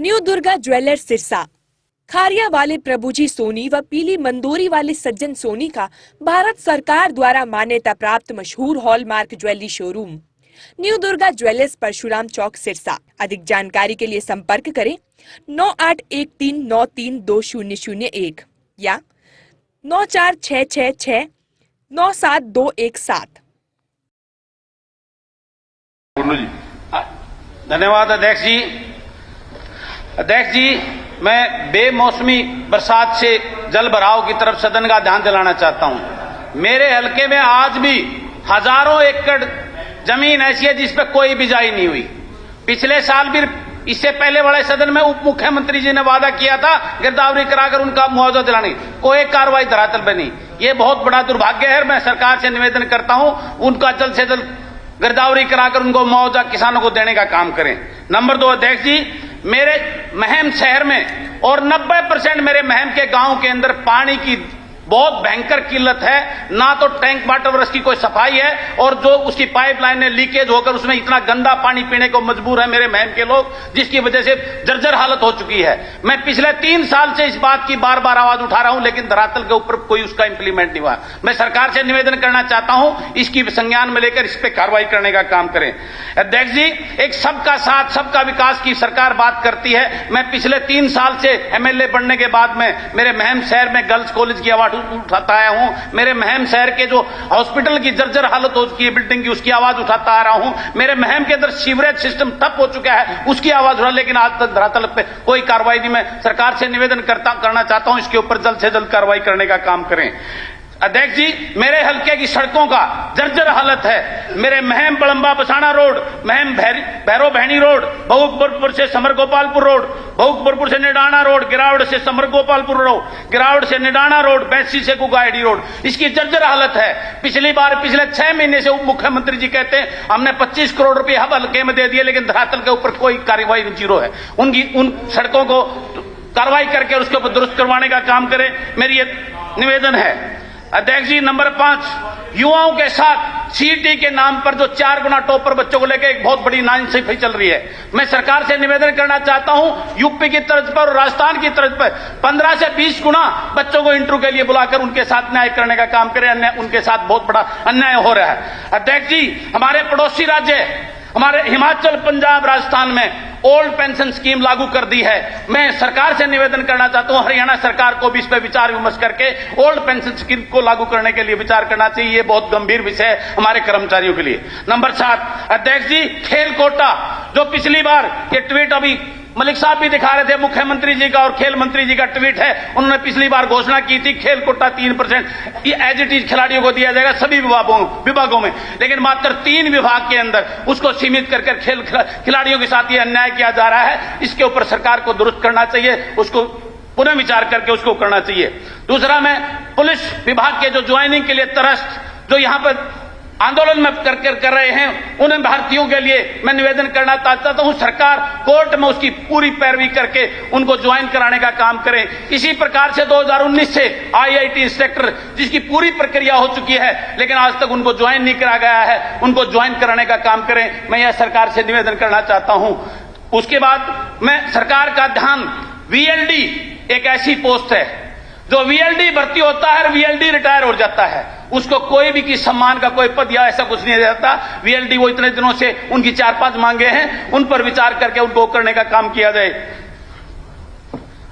New Durga jewellers Sirsa. Khariya वाले प्रभुजी सोनी व पीली मंदोरी वाले सज्जन सोनी का भारत सरकार द्वारा मान्यता प्राप्त मशहूर hallmark jewellery showroom new Durga jewellers, Parshuram Chowk, Sirsa. अधिक जानकारी के लिए संपर्क करें 9813932001 या 9466697217। धन्यवाद अध्यक्ष जी। अध्यक्ष जी, मैं बेमौसमी बरसात से जल भराव की तरफ सदन का ध्यान दिलाना चाहता हूं। मेरे हलके में आज भी हजारों एकड़ जमीन ऐसी है जिस पर कोई बिजाई नहीं हुई। पिछले साल भी इससे पहले वाले सदन में उप मुख्यमंत्री जी ने वादा किया था गिरदावरी कराकर उनका मुआवजा दिलाने, कोई कार्रवाई धरातल पर नहीं। ये बहुत बड़ा दुर्भाग्य है। मैं सरकार से निवेदन करता हूं उनका जल्द से जल्द गिरदावरी कराकर उनको मुआवजा किसानों को देने का काम करें। नंबर 2, अध्यक्ष जी, मेरे महम शहर में और 90% मेरे महम के गांव के अंदर पानी की बहुत भयंकर किल्लत है। ना तो टैंक वाटर वर्क्स की कोई सफाई है और जो उसकी पाइपलाइन ने लीकेज होकर उसमें इतना गंदा पानी पीने को मजबूर है मेरे महम के लोग, जिसकी वजह से जर्जर हालत हो चुकी है। मैं पिछले 3 साल से इस बात की बार बार आवाज उठा रहा हूं, लेकिन धरातल के ऊपर कोई उसका इंप्लीमेंट नहीं हुआ। मैं सरकार से निवेदन करना चाहता हूं इसकी संज्ञान में लेकर इस पर कार्रवाई करने का काम करें। अध्यक्ष जी, एक सबका साथ सबका विकास की सरकार बात करती है। मैं पिछले 3 साल से एमएलए बनने के बाद में मेरे महम शहर में गर्ल्स कॉलेज की आवाज उठाता आया हूं। मेरे महम शहर के जो हॉस्पिटल की जर्जर हालत हो चुकी है बिल्डिंग की, उसकी आवाज उठाता आ रहा हूं। मेरे महम के अंदर सीवरेज सिस्टम ठप हो चुका है, उसकी आवाज उठा, लेकिन आज तक धरातल पे कोई कार्रवाई नहीं। मैं सरकार से निवेदन करना चाहता हूं इसके ऊपर जल्द से जल्द कार्रवाई करने का काम करें। अध्यक्ष जी, मेरे हल्के की सड़कों का जर्जर हालत है। मेरे महम बड़ंबा बसाना रोड, महम भैरो बहनी रोड, बहुकपुर से समर गोपालपुर रोड, बहुकपुर से निडाना रोड, गिरावड़ से समर गोपालपुर रोड, गिरावड़ से निडाना रोड, बैसी से गुगाईडी रोड, इसकी जर्जर हालत है। पिछले 6 महीने से उप मुख्यमंत्री जी कहते हैं हमने 25 करोड़ रुपए हब हल्के में दे दिए, लेकिन धरातल के ऊपर कोई कार्रवाई जीरो है। उन सड़कों को कार्रवाई करके उसके ऊपर दुरुस्त करवाने का काम करें, मेरी ये निवेदन है। अध्यक्ष जी, नंबर 5, युवाओं के साथ सीटी के नाम पर जो 4 गुना टॉपर बच्चों को लेकर एक बहुत बड़ी नाइंसाफी चल रही है। मैं सरकार से निवेदन करना चाहता हूं यूपी की तर्ज पर और राजस्थान की तर्ज पर 15 से 20 गुना बच्चों को इंटरव्यू के लिए बुलाकर उनके साथ न्याय करने का काम करें। उनके साथ बहुत बड़ा अन्याय हो रहा है। अध्यक्ष जी, हमारे पड़ोसी राज्य हमारे हिमाचल, पंजाब, राजस्थान में ओल्ड पेंशन स्कीम लागू कर दी है। मैं सरकार से निवेदन करना चाहता हूं हरियाणा सरकार को भी इस पर विचार विमर्श करके ओल्ड पेंशन स्कीम को लागू करने के लिए विचार करना चाहिए। ये बहुत गंभीर विषय है हमारे कर्मचारियों के लिए। नंबर 7, अध्यक्ष जी, खेल कोटा, जो पिछली बार ये ट्वीट अभी मलिक साहब भी दिखा रहे थे, मुख्यमंत्री जी का और खेल मंत्री जी का ट्वीट है। उन्होंने पिछली बार घोषणा की थी खेल कोटा 3% एज इट इज खिलाड़ियों को दिया जाएगा सभी विभागों में, लेकिन मात्र 3 विभाग के अंदर उसको सीमित कर खेल खिलाड़ियों के साथ ये अन्याय किया जा रहा है। इसके ऊपर सरकार को दुरुस्त करना चाहिए, उसको पुनः विचार करके उसको करना चाहिए। दूसरा, मैं पुलिस विभाग के जो ज्वाइनिंग के लिए तरस्त जो यहां पर आंदोलन में कर रहे हैं, उन भारतीयों के लिए मैं निवेदन करना चाहता हूं सरकार कोर्ट में उसकी पूरी पैरवी करके उनको ज्वाइन कराने का काम करे। इसी प्रकार से 2019 से आईआईटी इंस्ट्रक्टर जिसकी पूरी प्रक्रिया हो चुकी है, लेकिन आज तक उनको ज्वाइन नहीं करा गया है, उनको ज्वाइन कराने का काम करें। मैं यह सरकार से निवेदन करना चाहता हूं। उसके बाद मैं सरकार का ध्यान, वीएलडी एक ऐसी पोस्ट है जो वीएलडी भर्ती होता है और वीएलडी रिटायर हो जाता है, उसको कोई भी की सम्मान का कोई पद या ऐसा कुछ नहीं रहता। वीएलडी वो इतने दिनों से उनकी 4-5 मांगे हैं, उन पर विचार करके उनको करने का काम किया जाए।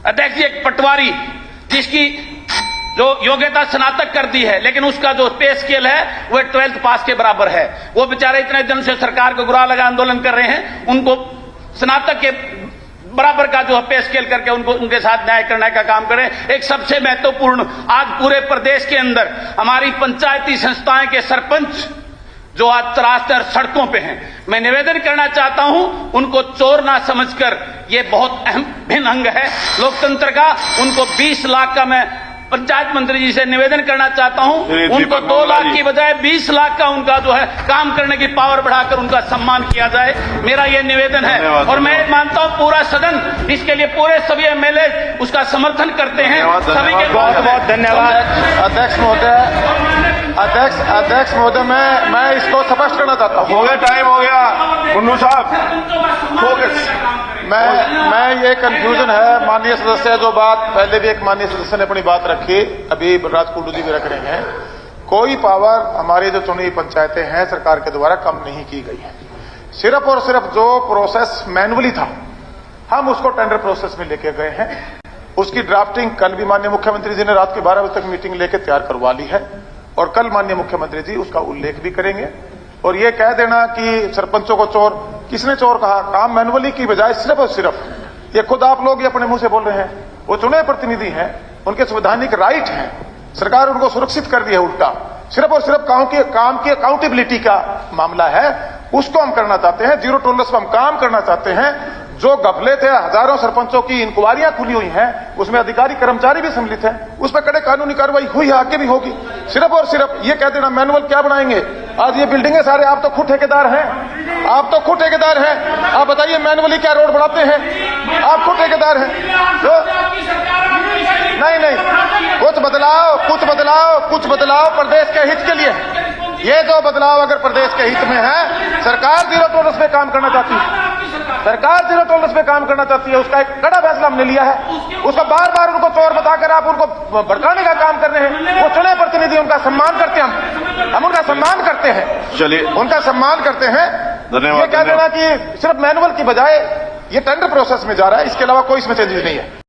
अध्यक्ष जी, एक पटवारी जिसकी जो योग्यता स्नातक कर दी है, लेकिन उसका जो पे स्केल है वह 12th पास के बराबर है। वो बेचारे इतने दिन से सरकार को गुरा लगा आंदोलन कर रहे हैं, उनको स्नातक के बराबर का जो पे स्केल करके उनके साथ न्याय करने का काम करें। एक सबसे महत्वपूर्ण, आज पूरे प्रदेश के अंदर हमारी पंचायती संस्थाएं के सरपंच जो आज रास्ते सड़कों पे हैं, मैं निवेदन करना चाहता हूं उनको चोर ना समझकर, ये बहुत अहम भिन्न अंग है लोकतंत्र का, उनको 20 लाख का मैं पंचायत मंत्री जी से निवेदन करना चाहता हूं उनको 2 लाख की बजाय 20 लाख का उनका जो है काम करने की पावर बढ़ाकर उनका सम्मान किया जाए। मेरा यह निवेदन है और मैं मानता हूं पूरा सदन इसके लिए, पूरे सभी एमएलए उसका समर्थन करते हैं। सभी के बहुत बहुत धन्यवाद। अध्यक्ष महोदय, मैं इसको स्पष्ट करना चाहता हूँ। हो गया, टाइम हो गया। मुन्नू साहब, फोकस। मैं ये कंफ्यूजन है माननीय सदस्य, जो बात पहले भी एक माननीय सदस्य ने अपनी बात रखी, अभी बलराज कुंडू जी भी रख रहे हैं, कोई पावर हमारी जो चुनी हुई पंचायतें हैं सरकार के द्वारा कम नहीं की गई है। सिर्फ और सिर्फ जो प्रोसेस मैनुअली था हम उसको टेंडर प्रोसेस में लेके गए हैं। उसकी ड्राफ्टिंग कल भी माननीय मुख्यमंत्री जी ने रात के 12 बजे तक मीटिंग लेके तैयार करवा ली है और कल माननीय मुख्यमंत्री जी उसका उल्लेख भी करेंगे। और ये कह देना कि सरपंचों को चोर, किसने चोर कहा? काम मैनुअली की बजाय सिर्फ और सिर्फ, ये खुद आप लोग ये अपने मुंह से बोल रहे हैं, वो चुने प्रतिनिधि हैं, उनके संवैधानिक राइट हैं, सरकार उनको सुरक्षित कर दी है। उल्टा सिर्फ और सिर्फ काम की अकाउंटेबिलिटी का मामला है, उसको हम करना चाहते हैं। जीरो टॉलरेंस पर हम काम करना चाहते हैं। जो गफले थे, हजारों सरपंचों की इंक्वायरियां खुली हुई हैं, उसमें अधिकारी कर्मचारी भी सम्मिलित हैं, उस पर कड़े कानूनी कार्रवाई हुई है, आगे भी होगी। सिर्फ और सिर्फ ये कह देना मैनुअल क्या बनाएंगे? आज ये बिल्डिंगे सारे आप तो खुद ठेकेदार हैं, आप तो खुद ठेकेदार हैं। आप बताइए मैनुअली क्या रोड बनाते हैं? आप खुद ठेकेदार हैं। तो नहीं, कुछ बदलाव प्रदेश के हित के लिए। ये जो बदलाव अगर प्रदेश के हित में है, सरकार जीरो टॉलरेंस पे काम करना चाहती है, सरकार जीरो टॉलरेंस पे काम करना चाहती है, उसका एक कड़ा फैसला हमने लिया है। उसका बार बार उनको चोर बताकर आप उनको भड़काने का काम कर रहे हैं। वो चुने प्रतिनिधि, उनका सम्मान करते हैं, हम उनका सम्मान करते हैं, चलिए, उनका सम्मान करते हैं। धन्यवाद। ये कह देना कि सिर्फ मैनुअल की बजाय ये टेंडर प्रोसेस में जा रहा है, इसके अलावा कोई इसमें चेंजेस नहीं है।